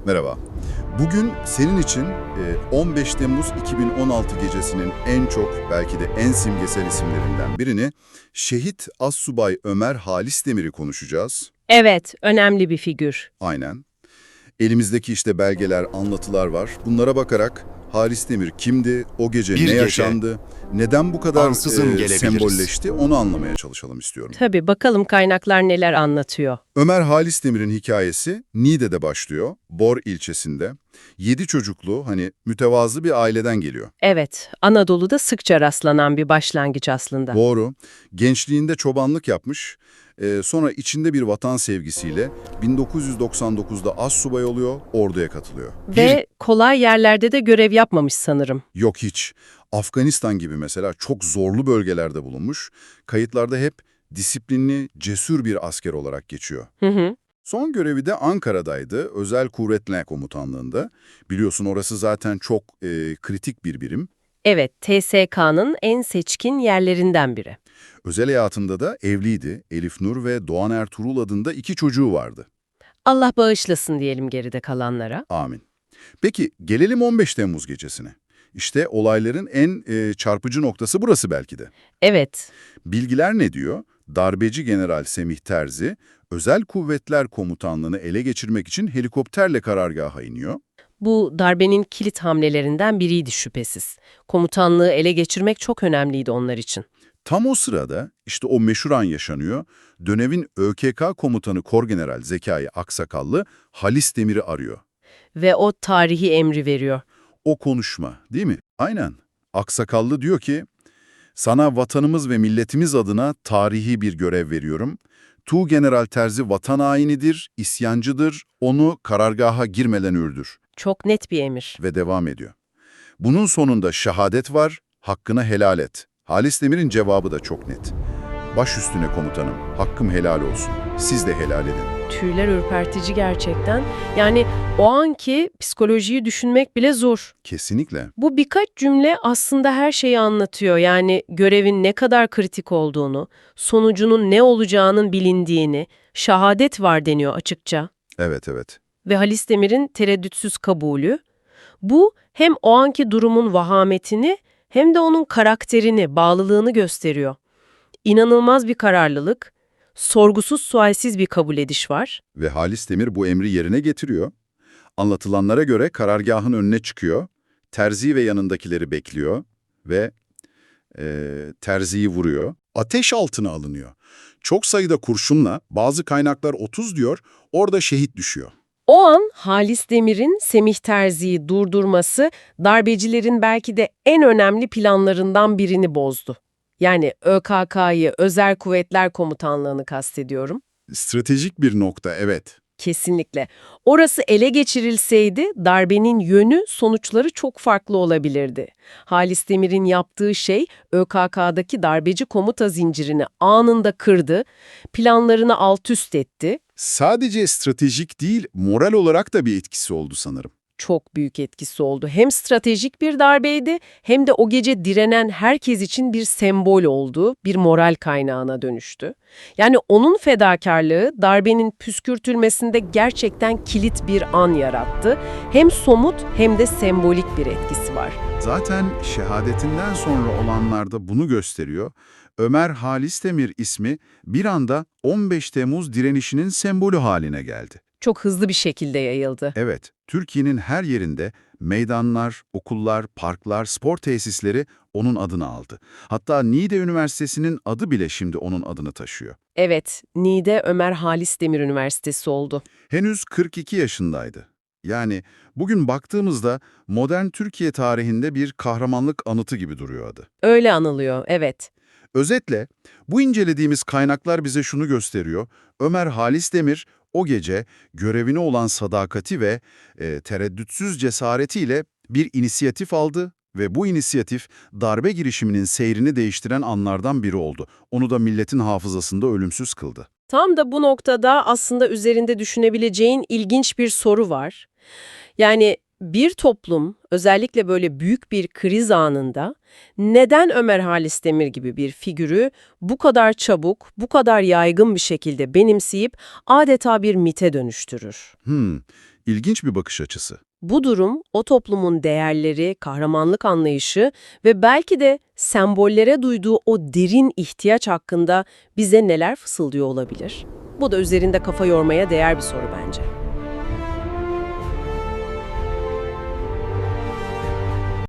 Merhaba. Bugün senin için 15 Temmuz 2016 gecesinin en çok, belki de en simgesel isimlerinden birini, Şehit Astsubay Ömer Halis Demir'i konuşacağız. Evet, önemli bir figür. Aynen. Elimizdeki işte belgeler, anlatılar var. Bunlara bakarak Halis Demir kimdi, o gece Bir ne gece, yaşandı, neden bu kadar ansızın gelebiliriz. sembolleşti, onu anlamaya çalışalım istiyorum. Tabii, bakalım kaynaklar neler anlatıyor. Ömer Halis Demir'in hikayesi Niğde'de başlıyor, Bor ilçesinde. 7 çocuklu, mütevazı bir aileden geliyor. Evet, Anadolu'da sıkça rastlanan bir başlangıç aslında. Doğru. Gençliğinde çobanlık yapmış, sonra içinde bir vatan sevgisiyle 1999'da astsubay oluyor, orduya katılıyor. Ve kolay yerlerde de görev yapmamış sanırım. Yok hiç. Afganistan gibi mesela çok zorlu bölgelerde bulunmuş, kayıtlarda hep disiplinli, cesur bir asker olarak geçiyor. Hı hı. Son görevi de Ankara'daydı, Özel Kuvvetler Komutanlığı'nda. Biliyorsun orası zaten çok kritik bir birim. Evet, TSK'nın en seçkin yerlerinden biri. Özel hayatında da evliydi. Elif Nur ve Doğan Ertuğrul adında 2 çocuğu vardı. Allah bağışlasın diyelim geride kalanlara. Amin. Peki gelelim 15 Temmuz gecesine. İşte olayların en çarpıcı noktası burası belki de. Evet, Bilgiler ne diyor? Darbeci General Semih Terzi, Özel Kuvvetler Komutanlığı'nı ele geçirmek için helikopterle karargaha iniyor. bu darbenin kilit hamlelerinden biriydi şüphesiz. Komutanlığı ele geçirmek çok önemliydi onlar için. Tam o sırada işte o meşhur an yaşanıyor. Dönemin ÖKK Komutanı Korgeneral Zekai Aksakallı Halis Demir'i arıyor. Ve o tarihi emri veriyor. O konuşma, değil mi? Aynen. Aksakallı diyor ki, sana vatanımız ve milletimiz adına tarihi bir görev veriyorum. Tuğgeneral Terzi vatan hainidir, isyancıdır, onu karargaha girmeden öldür. Çok net bir emir. Ve devam ediyor. Bunun sonunda şehadet var, hakkını helal et. Halis Demir'in cevabı da çok net. Baş üstüne komutanım, hakkım helal olsun. Siz de helal edin. Tüyler ürpertici gerçekten. Yani o anki psikolojiyi düşünmek bile zor. Kesinlikle. Bu birkaç cümle aslında her şeyi anlatıyor. Yani görevin ne kadar kritik olduğunu, sonucunun ne olacağının bilindiğini, şehadet var deniyor açıkça. Evet, evet. Ve Halis Demir'in tereddütsüz kabulü. Bu hem o anki durumun vahametini hem de onun karakterini, bağlılığını gösteriyor. İnanılmaz bir kararlılık, sorgusuz sualsiz bir kabul ediş var. Ve Halis Demir bu emri yerine getiriyor. Anlatılanlara göre karargahın önüne çıkıyor, Terzi ve yanındakileri bekliyor ve Terzi'yi vuruyor. Ateş altına alınıyor. Çok sayıda kurşunla, bazı kaynaklar 30 diyor, orada şehit düşüyor. O an Halis Demir'in Semih Terzi'yi durdurması darbecilerin belki de en önemli planlarından birini bozdu. Yani ÖKK'yı, Özel Kuvvetler Komutanlığı'nı kastediyorum. Stratejik bir nokta, evet. Kesinlikle. Orası ele geçirilseydi darbenin yönü, sonuçları çok farklı olabilirdi. Halis Demir'in yaptığı şey ÖKK'daki darbeci komuta zincirini anında kırdı, planlarını altüst etti. Sadece stratejik değil, moral olarak da bir etkisi oldu sanırım. Çok büyük etkisi oldu. Hem stratejik bir darbeydi hem de o gece direnen herkes için bir sembol oldu, bir moral kaynağına dönüştü. Yani onun fedakarlığı darbenin püskürtülmesinde gerçekten kilit bir an yarattı. Hem somut hem de sembolik bir etkisi var. Zaten şehadetinden sonra olanlar da bunu gösteriyor. Ömer Halis Demir ismi bir anda 15 Temmuz direnişinin sembolü haline geldi. Çok hızlı bir şekilde yayıldı. Evet, Türkiye'nin her yerinde meydanlar, okullar, parklar, spor tesisleri onun adını aldı. Hatta Niğde Üniversitesi'nin adı bile şimdi onun adını taşıyor. Evet, Niğde Ömer Halis Demir Üniversitesi oldu. Henüz 42 yaşındaydı. Yani bugün baktığımızda modern Türkiye tarihinde bir kahramanlık anıtı gibi duruyor adı. Öyle anılıyor, evet. Özetle, bu incelediğimiz kaynaklar bize şunu gösteriyor. Ömer Halis Demir o gece görevine olan sadakati ve tereddütsüz cesaretiyle bir inisiyatif aldı ve bu inisiyatif darbe girişiminin seyrini değiştiren anlardan biri oldu. Onu da milletin hafızasında ölümsüz kıldı. Tam da bu noktada aslında üzerinde düşünebileceğin ilginç bir soru var. Yani bir toplum, özellikle böyle büyük bir kriz anında neden Ömer Halis Demir gibi bir figürü bu kadar çabuk, bu kadar yaygın bir şekilde benimseyip adeta bir mite dönüştürür? İlginç bir bakış açısı. Bu durum o toplumun değerleri, kahramanlık anlayışı ve belki de sembollere duyduğu o derin ihtiyaç hakkında bize neler fısıldıyor olabilir? Bu da üzerinde kafa yormaya değer bir soru bence.